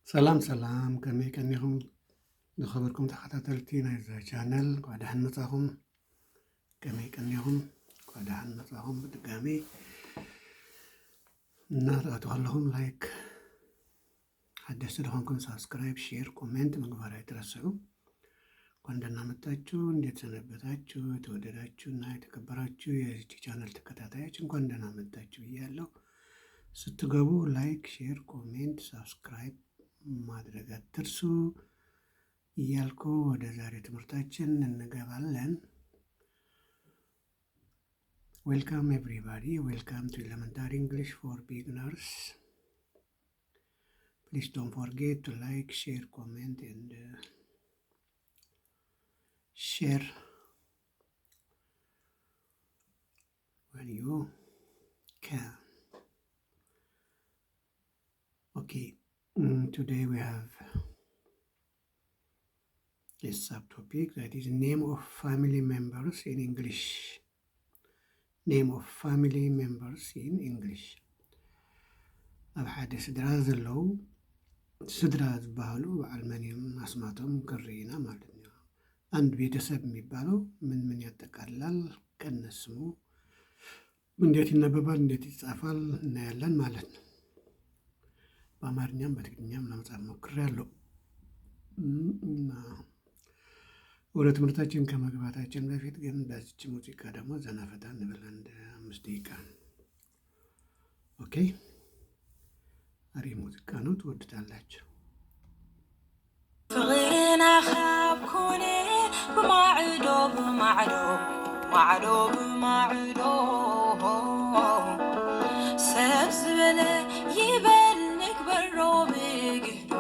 ሰላም ሰላም ከመይ ቀኒኹም ዝኸበርኩም ተኸታተልቲ ናይዛ ቻነል እንኳዕ ደሓን መጻኹም። ከመይ ቀኒኹም እንኳዕ ደሓን መጻኹም። ብድጋሚ እናረኣቱ ከለኹም ላይክ ሓደስቲ ድኾንኩም ሳብስክራይብ፣ ሼር፣ ኮሜንት ምግባር አይትረስዑ። እንኳን ደህና መጣችሁ። እንዴት ሰነበታችሁ? የተወደዳችሁና የተከበራችሁ የዚህ ቻነል ተከታታዮች እንኳን ደህና መጣችሁ ብያለሁ። ስትገቡ ላይክ፣ ሼር፣ ኮሜንት፣ ሳብስክራይብ ማድረግ አትርሱ እያልኩ ወደ ዛሬ ትምህርታችን እንገባለን። ዌልካም ኤቭሪባዲ፣ ዌልካም ቱ ኤሌመንታሪ እንግሊሽ ፎር ቢግነርስ። ፕሊዝ ዶንት ፎርጌት ቱ ላይክ፣ ሼር፣ ኮሜንት ኤንድ ሼር when you can. Okay. Today we have a subtopic that is name of family members in English. Name of family members in English. ኣብ ሓደ ስድራ ዘለው ስድራ ዝበሃሉ በዓልመንዮም ኣስማቶም ክርኢና ማለት ነው። አንድ ቤተሰብ የሚባለው ምን ያጠቃልላል? ከነስሙ እንዴት ይነበባል፣ እንዴት ይጻፋል እናያለን ማለት ነው። በአማርኛም በትግርኛም ለመጻፍ ሞክሬያለሁ። ወደ ትምህርታችን ከመግባታችን በፊት ግን በዚች ሙዚቃ ደግሞ ዘና ፈታ እንበል አንድ 5 ደቂቃ። ኦኬ፣ አሪፍ ሙዚቃ ነው፣ ትወዱታላችሁ። ፍቅርና ካብ ኮነ ብማዕዶ ብማዕዶ ማዕዶ ብማዕዶ ሰብ ዝበለ ይበል ንግበሮ ብግህዶ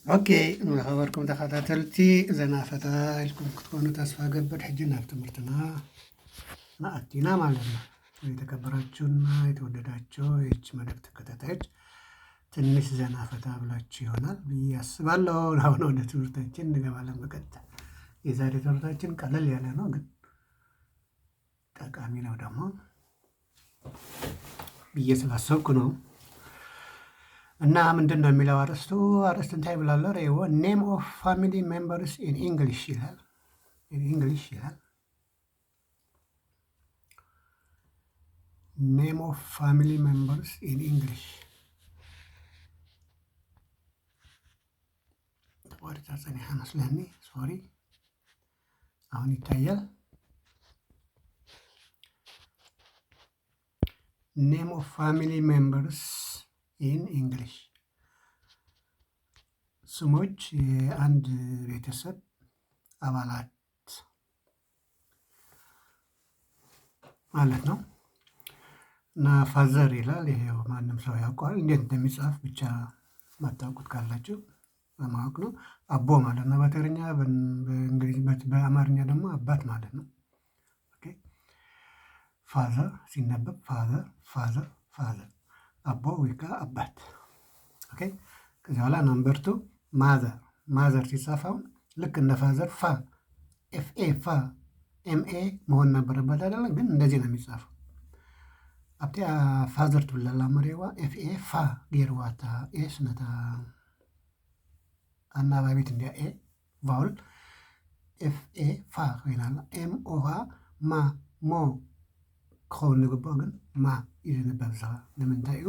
ኦኬ ንኸበርኩም ተኸታተልቲ ዘና ፈታ ኢልኩም ክትኮኑ ተስፋ ገበር ሕጂ ናብ ትምህርትና ንኣቲና ማለት ነው። የተከበራችሁና የተወደዳችሁ ይህች መልእክት ተከታታዮች ትንሽ ዘና ፈታ ብላችሁ ይሆናል ብዬ አስባለሁ። አሁን ወደ ትምህርታችን እንገባለን በቀጥታ። የዛሬ ትምህርታችን ቀለል ያለ ነው፣ ግን ጠቃሚ ነው ደግሞ ብዬ ስላሰብኩ ነው። እና ምንድን ነው የሚለው አርዕስት እንታይ ብላለሁ? ኔም ኦፍ ፋሚሊ ሜምበርስ ኢን ኢንግሊሽ ይላል። ኔም ኦፍ ፋሚሊ ሜምበርስ ኢን ኢንግሊሽ ተቋሪታ ጸኒሐ መስለኒ። ሶሪ አሁን ይታያል። ኔም ኦፍ ፋሚሊ ሜምበርስ ኢን ኢንግሊሽ ስሞች የአንድ ቤተሰብ አባላት ማለት ነው። እና ፋዘር ይላል። ይሄው ማንም ሰው ያውቀዋል። እንዴት እንደሚጻፍ ብቻ ማታውቁት ካላችሁ ለማወቅ ነው። አቦ ማለት ነው በትግርኛ፣ በእንግሊዝ በአማርኛ ደግሞ አባት ማለት ነው። ኦኬ ፋዘር ሲነበብ ፋዘር አቦ ወይካ አባት። ኦኬ ከዚህ በኋላ ነምበር 2 ማዘር ሲጻፈው ልክ እንደ ፋዘር ፋ ኤፍኤ ፋ ኤምኤ መሆን ነበረበት አይደለም፣ ግን እንደዚህ ነው የሚጻፈው። ኣብቲ ፋዘር ትብለላ መሬዋ ኤፍኤ ፋ ገይርዋታ ኤ ስነታ አናባቢት እንዲያ ኤ ቫውል ኤፍኤ ፋ ኮይናላ ኤምኦኻ ማ ሞ ክኸውን ንግባእ፣ ግን ማ እዩ ዝንበብ ዝኻ ንምንታይ እዩ?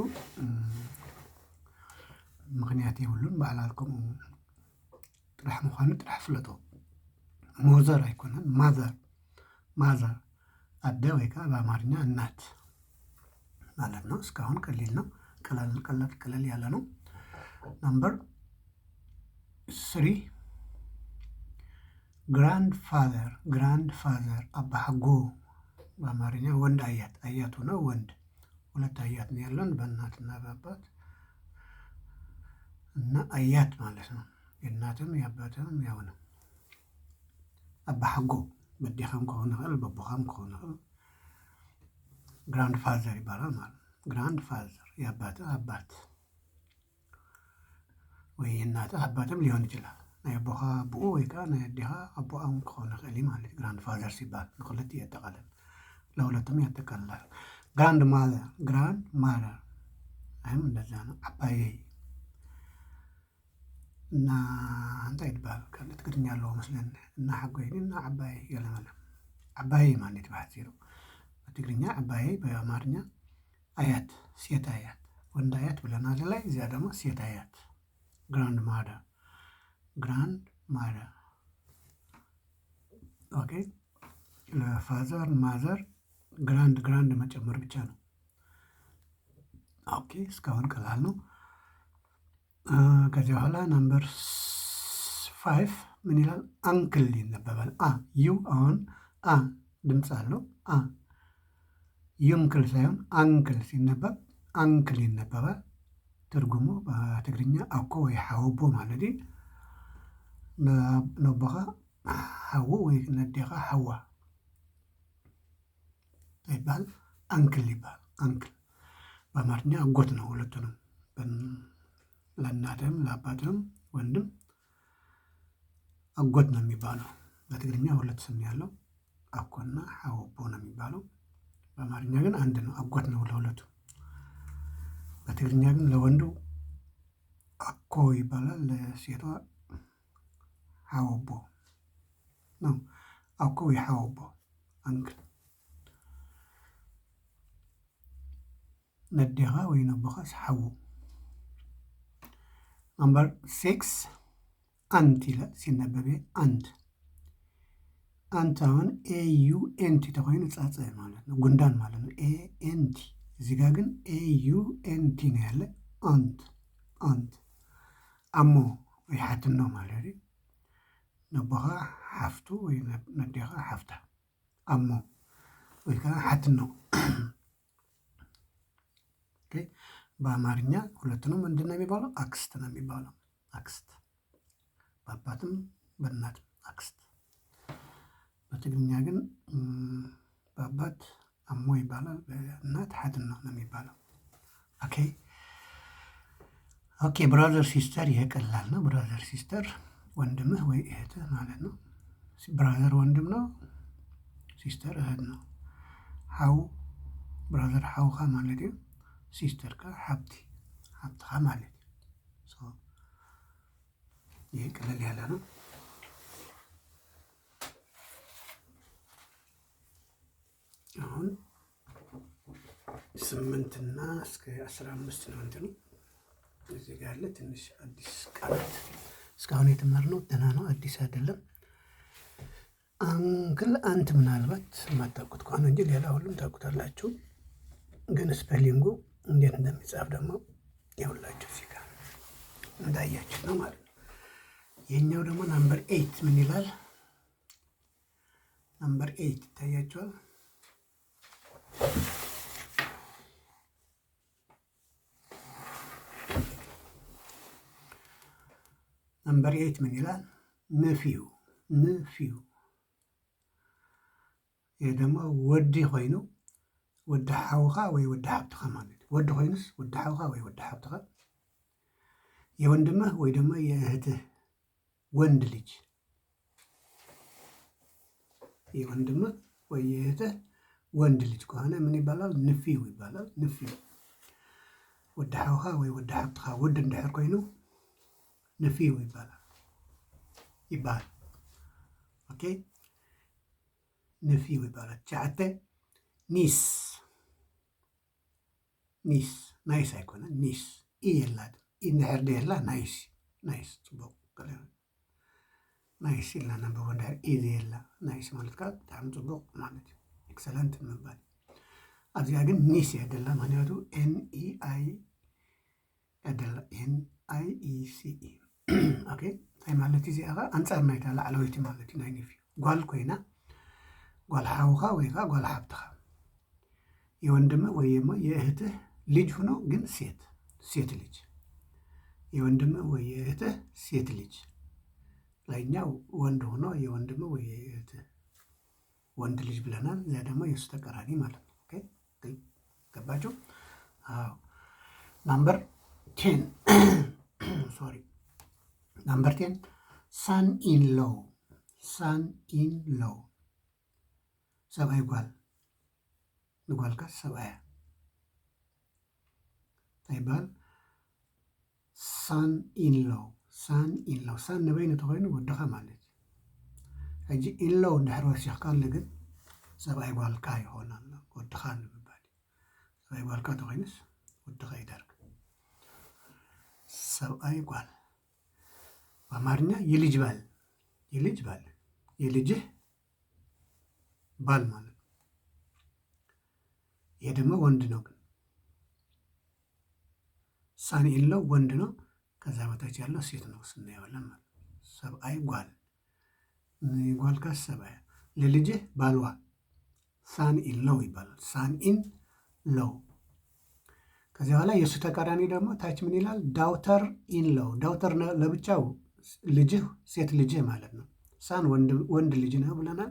ምክንያት የብሉን በዓላትኩም ጥራሕ ምዃኑ ጥራሕ ፍለጦ። ሞዘር አይኮነን ማዘር አደ ወይ ከዓ በአማርኛ እናት ማለት ነው። እስካሁን ቀሊል ነው፣ ቀለል ያለ ነው። ነምበር 3 ግራንድፋዘር አባሐጎ በአማርኛ ወንድ አያቱ ነው። ወንድ 2 አያት ነው ያለን በእናትና በአባት እና አያት ማለት ነው። የእናትም የአባትም ያው ነው። አባሐጎ በዲኻም ከሆነ ይኽእል በቦኻም ከሆነ ይኽእል ግራንድ ፋዘር ይባላል ማለት ነው። ግራንድ ፋዘር የአባትህ አባት ወይ የእናትህ አባትም ሊሆን ይችላል። ናይ አቦኻ አቦኡ ወይ ከዓ ናይ ኣዴኻ ኣቦኦም ክኾን ይኽእል ማለት ግራንድ ፋዘር ሲባል ንክልት የጠቃልል፣ ለሁለቱም ያጠቃልላል። ግራንድ ማዘር አይም እንደዛ ነው። አባዬ እና እንታይ ይባል ካለ ትግርኛ ኣለዎ መስለን እና ሓጎይኒ እና ዓባይ ገለመለ ዓባይ ማለት በሓፂሩ በትግርኛ ዓባይ፣ በአማርኛ አያት ሴት አያት ወንድ አያት ብለናል ላይ። እዚያ ደግሞ ሴት አያት ግራንድ ማደር ኦኬ። ለፋዘር ማዘር ግራንድ መጨመር ብቻ ነው። ኦኬ እስካሁን ቀላል ነው። ከዚህ በኋላ ነምበር 5 ምን ይላል? አንክል ይነበባል። ዩ አሁን ድምፅ አለው። ዩንክል ሳይሆን አንክል ሲነበብ አንክል ይነበባል። ትርጉሙ በትግርኛ አኮ ወይ ሓውቦ ማለት ነቦኻ ሓዉ ወይ ነዴኻ ሓዋ ይባል። አንክል ይባል። አንክል በአማርኛ አጎት ነው። ሁለቱንም ለእናትም ለአባትም ወንድም አጎት ነው የሚባለው። በትግርኛ ሁለት ስም ያለው አኮና ሓወቦ ነው የሚባለው። በአማርኛ ግን አንድ ነው፣ አጎት ነው ለሁለቱ። በትግርኛ ግን ለወንዱ አኮ ይባላል፣ ለሴቷ ሓወቦ ነው። አኮ ወይ ሓወቦ አንክል። ነዴኻ ወይ ነቦኻስ ሓዉ። ነምበር 6 አንት ይላል ሲነበብ አንት። አንት አሁን AUNT ተኮይኑ ጻጸ ማለት ነው፣ ጉንዳን ማለት ነው። ANT እዚህ ጋር ግን AUNT ነው ያለ። አንት አሞ ወይ ሓትኖ ማለት እዩ። ነቦኻ ሓፍቱ ወይ ነዴኻ ሓፍታ አሞ ወይ ከዓ ሓትኖ። በአማርኛ ሁለቱንም ምንድን ነው የሚባለው? አክስት ነው የሚባለው። አክስት በአባትም በእናትም አክስት። በትግርኛ ግን በአባት አሞ ይባላል፣ በእናት ሓትኖ ነው የሚባለው። ኦኬ ብራዘር ሲስተር፣ ይሄ ቀላል ነው። ብራዘር ሲስተር ወንድምህ ወይ እህትህ ማለት ነው። ብራዘር ወንድም ነው፣ ሲስተር እህት ነው። ሓው ብራዘር ሓውኻ ማለት እዩ። ሲስተር ከ ሓፍትኻ ማለት እዩ። ይሄ ቀለል ያለ ነው። አሁን 8 እስከ 15 ነው እንትኑ። እዚህ ጋር ያለ ትንሽ አዲስ ቃላት እስካሁን የተማርነው ደህና ነው፣ አዲስ አይደለም። አንክል አንት ምናልባት የማታውቁት ከሆነ እንጂ ሌላ ሁሉም ታውቁታላችሁ። ግን ስፔሊንጉ እንዴት እንደሚጻፍ ደግሞ ያውላችሁ እዚህ ጋር እንዳያችሁ ነው ማለት ነው። የኛው ደግሞ ነምበር 8 ምን ይላል? ነምበር 8 ይታያችኋል። ነምበር 8 ምን ይላል? ንፊው። ይህ ደግሞ ወዲ ኮይኑ ወዲ ሓውኻ ወይ ወዲ ሓብትኻ ማለት እዩ። ወዲ ኮይኑስ ወዲ ሓውኻ ወይ ወዲ ሓብትኻ፣ የወንድምህ ወይ ደግሞ የእህትህ ወንድ ልጅ፣ የወንድምህ ወይ የእህትህ ወንድ ልጅ ከሆነ ምን ይባላል? ንፊው ይባላል። ንፊው። ወዲ ሓውኻ ወይ ወዲ ሓብትኻ ወዲ እንድሕር ኮይኑ ንፊው ይባላል። ኦኬ ንፊው ይባላል። 9 ኒስ ናይስ አይኮነን። ኒስ ኢ የላትም። ኢ እንድሕር የላ ናይስ ፅቡቅ ናይስ ኢልና ነንብቦ እንድሕር ኢ የላ ናይስ ማለት ከዓ ብጣዕሚ ፅቡቅ ማለት እዩ። ኤክሰለንት ምባል። ኣብዚኣ ግን ኒስ እያ ደላ፣ ምክንያቱ NEI ደላ NIECE። ኦኬ እንታይ ማለት እዚኣ ኸ ኣንፃር ናይታ ላዕለወይቲ ማለት እዩ። ናይ ንፊው ጓል ኮይና ጓል ሓውኻ ወይ ከዓ ጓል ሓብትኻ፣ የወንድምህ ወይ የእህትህ ልጅ ሆኖ ግን ሴት ልጅ፣ የወንድምህ ወይ የእህትህ ሴት ልጅ፣ ላይኛው ወንድ ሆኖ የወንድምህ ወይ የእህትህ ወንድ ልጅ ብለናል። እዚያ ደግሞ የእሱ ተቃራኒ ማለት ነው። ኦኬ ገባችሁ? አዎ። ናምበር 10 ሶሪ፣ ናምበር 10 ሳን ኢን ሎው። ሰብኣይ ጓል ንጓልካ ሰብኣያ ይባል። ሳን ኢን ሎው ሳን ንበይኑ ተኮይኑ ወድኻ ማለት እዩ። ሕጂ ኢን ሎው እንድሕር ወሲኽካሉ ግን ሰብኣይ ጓልካ ይሆናል፣ ወድኻ ንምባል እዩ። ሰብኣይ ጓልካ ተኮይኑስ ወድኻ ይዳርግ። ሰብኣይ ጓል በአማርኛ የልጅ ባል፣ የልጅህ ባል ማለት ነው። ይሄ ደግሞ ወንድ ነው። ግን ሳን ኢንለው ወንድ ነው። ከዛ በታች ያለው ሴት ነው ስናየዋለን ማለት ነው። ሰብአይ ጓል ጓል ካስ ሰብአይ ለልጅህ ባልዋ ሳን ኢንለው ይባላል። ሳን ኢን ለው። ከዚያ በኋላ የእሱ ተቃራኒ ደግሞ ታች ምን ይላል? ዳውተር ኢንለው። ዳውተር ለብቻው ልጅህ ሴት ልጅህ ማለት ነው። ሳን ወንድ ልጅ ነው ብለናል።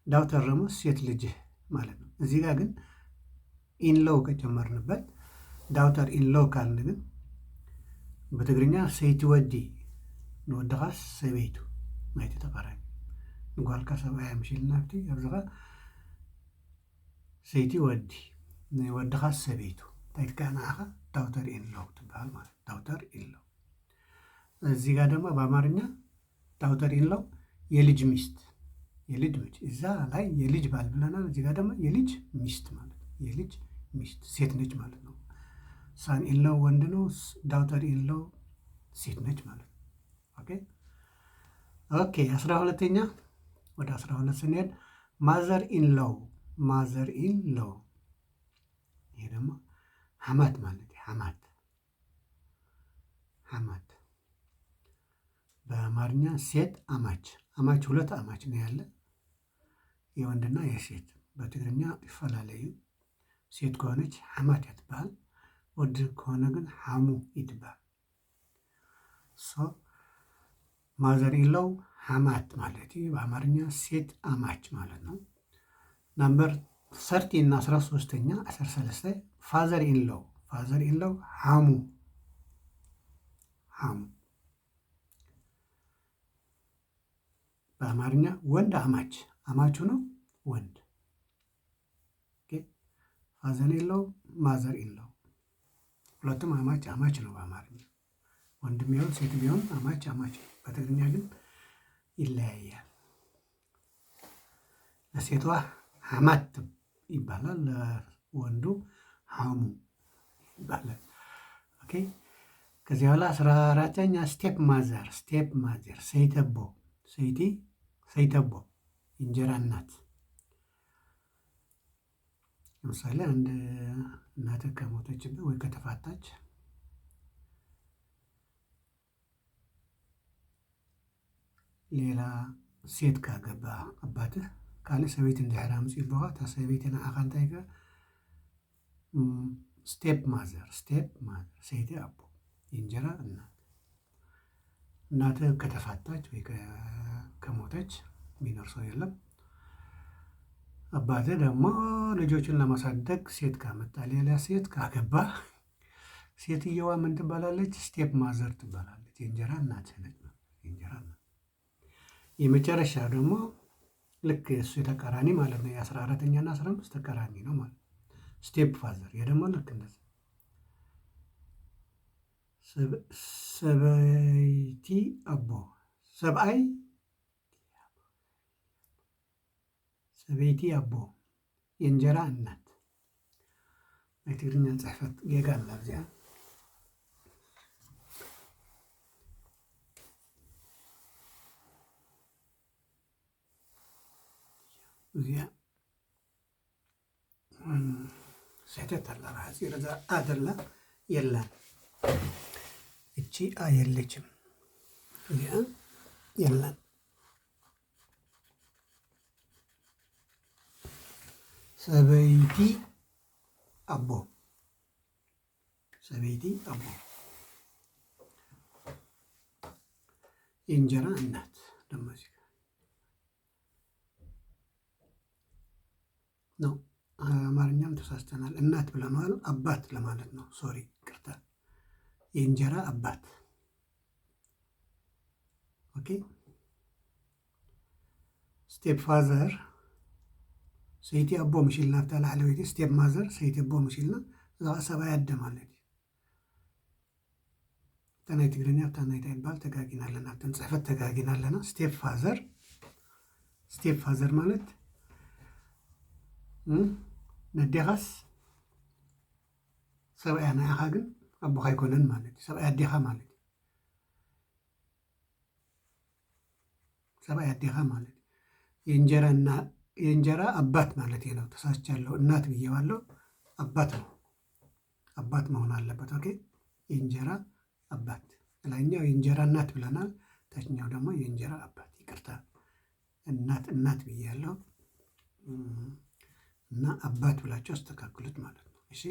ዳውተር ደግሞ ሴት ልጅህ ማለት ነው። እዚህ ጋር ግን ኢንለው ከጨመርንበት ዳውተር ኢንለው ካልን ግን በትግርኛ ሰይቲ ወዲ ንወድኻስ ሰበይቱ ናይቲ ተቃራኒ ንጓልካ ሰብኣያ ምሽልና ብቲ ኣብዝኻ ሰይቲ ወዲ ንወድኻስ ሰበይቱ ታይትካ ንዓኻ ዳውተር ኢንለው ትበሃል ማለት ዳውተር ኢንለው። እዚህ ጋር ደግሞ በአማርኛ ዳውተር ኢንለው የልጅ ሚስት የልጅ እዛ ላይ የልጅ ባል ብለናል። እዚህ ጋር ደግሞ የልጅ ሚስት ማለት የልጅ ሚስት ሴት ነች ማለት ነው። ሳን ኢንለው ወንድ ነው። ዳውተር ኢንለው ሴት ነች ማለት ነው። ኦኬ 12ኛ ወደ 12 ስንሄድ ማዘር ኢንለው ማዘር ኢንለው ይሄ ደግሞ ሐማት ማለት ሐማት ሐማት በአማርኛ ሴት አማች አማች ሁለት አማች ነው ያለ የወንድና የሴት በትግርኛ ይፈላለዩ። ሴት ከሆነች ሐማት ትባል፣ ወድ ከሆነ ግን ሐሙ ይትባል። ማዘር ኢንለው ሐማት ማለት በአማርኛ ሴት አማች ማለት ነው። ናምበር 30 እና 13ኛ 13 ፋዘር ኢንለው ፋዘር ኢንለው ሐሙ ሐሙ በአማርኛ ወንድ አማች አማቹ ነው ወንድ። ፋዘር ኢንለው ማዘር ኢንለው ሁለቱም አማች አማች ነው በአማርኛ። ወንድም ቢሆን ሴት ቢሆን አማች አማች ነው። በትግርኛ ግን ይለያያል። ለሴቷ ሐማት ይባላል፣ ለወንዱ ሐሙ ይባላል። ኦኬ ከዚህ በኋላ 14ኛ ስቴፕ ማዘር ስቴፕ ማዘር ሰይተቦ ሰይተቦ እንጀራ እናት። ለምሳሌ አንድ እናትህ ከሞተችብህ ወይ ከተፋታች ሌላ ሴት ካገባ አባትህ ካልእ ሰበይቲ እንድሕር ኣምፂኡልካ እታ ሰበይቲ ንዓኻ እንታይ ኢካ ስቴፕ ማዘር ሰይቲ ኣቦ የእንጀራ እናት። እናትህ ከተፋታች ወይ ከሞተች የሚኖር ሰው የለም። አባትህ ደግሞ ልጆችን ለማሳደግ ሴት ካመጣ ሌላ ሴት ካገባ ሴትየዋ ምን ትባላለች? ስቴፕ ማዘር ትባላለች። የእንጀራ እናት ነች። የእንጀራ እናት። የመጨረሻ ደግሞ ልክ እሱ የተቃራኒ ማለት ነው። የ14ኛ እና 15 ተቃራኒ ነው ማለት ስቴፕ ፋዘር። ይሄ ደግሞ ልክ እንደዚህ ሰበይቲ አቦ ሰብአይ ሰበይቲ አቦ የእንጀራ እናት። ናይ ትግርኛ ፅሕፈት ጌጋ ኣላ እዚኣ እዚኣ ስሕተት ኣላ ሓፂር እዛ ኣ ዘላ የላን እቺ አ የለችም። እዚኣ የላን ሰበይቲ አቦ ሰበይቲ አቦ የእንጀራ እናት ደግሞ እዚህ ነው። አማርኛም ተሳስተናል። እናት ብለናል። አባት ለማለት ነው። ሶሪ ቅርታ። የእንጀራ አባት። ኦኬ ስቴፕ ፋዘር ሰይቲ አቦ ምሽልና ብታ ላዕለወይቲ ስቴፕ ማዘር ሰይቲ አቦ ምሽልና እዛ ሰብኣይ ኣደ ማለት እዩ። እታ ናይ ትግርኛ ብታ ናይታ ይባል ተጋጊና ኣለና። ብተን ፅሕፈት ተጋጊና ኣለና። ስቴፕ ፋዘር ማለት ነዴኻስ ሰብኣያ ናይኻ ግን ኣቦኻ ኣይኮነን ማለት እዩ። ሰብኣይ ኣዴኻ ማለት እዩ። ሰብኣይ ኣዴኻ ማለት እዩ። የእንጀራ የእንጀራ አባት ማለት ነው። ተሳስቻለሁ፣ እናት ብዬዋለሁ። አባት ነው፣ አባት መሆን አለበት። ኦኬ፣ የእንጀራ አባት። ላይኛው የእንጀራ እናት ብለናል፣ ታችኛው ደግሞ የእንጀራ አባት። ይቅርታ፣ እናት ብያለሁ እና አባት ብላችሁ አስተካክሉት ማለት ነው። እሺ።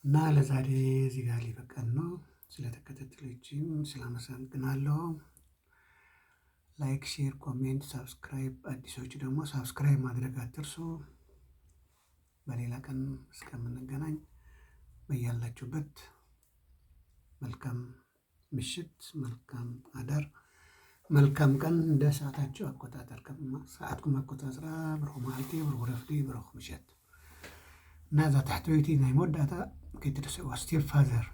እና ለዛሬ እዚህ ጋር ሊበቃን ነው። ስለተከታተላችሁኝ ስላመሰግናለሁ። ላይክ፣ ሼር፣ ኮሜንት፣ ሳብስክራይብ፣ አዲሶች ደግሞ ሳብስክራይብ ማድረግ አትርሱ። በሌላ ቀን እስከምንገናኝ በያላችሁበት መልካም ምሽት፣ መልካም አዳር፣ መልካም ቀን። እንደ ሰዓታችሁ አቆጣጠር ሰዓትኩም አቆጣፅራ ብርኹ መዓልቲ፣ ብርኹ ረፍዲ፣ ብርኹ ምሸት እና እዛ ታሕተወይቲ ናይ መወዳእታ ከይትርስዕዋ ስቴፕ ፋዘር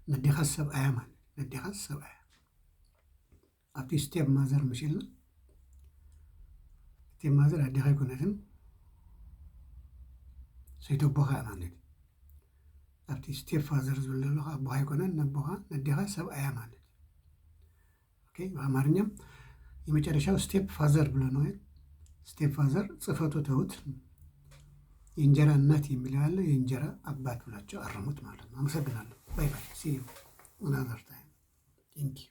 ነዲኻ ሰብኣያ ማለት ነዲኻ ሰብኣያ ኣብቲ ስቴፕ ማዘር መሲልና ስቴፕ ማዘር ኣዴኻ ይኮነትን ሰይተቦኻ ማለት እዩ። ኣብቲ ስቴፕ ፋዘር ዝብል ዘለካ ኣቦኻ ይኮነን ነቦኻ ነዲኻ ሰብኣያ ማለት እዩ። ኦኬ፣ በአማርኛም የመጨረሻው ስቴፕ ፋዘር ብሎ ነው። ስቴፕ ፋዘር ጽፈቱ ተውት። የእንጀራ እናት የሚለው ያለ የእንጀራ አባት ብላቸው አረሙት ማለት ነው። አመሰግናለሁ። ባይ ባይ። ሲ ዩ አናዘር ታይም። ቴንክ ዩ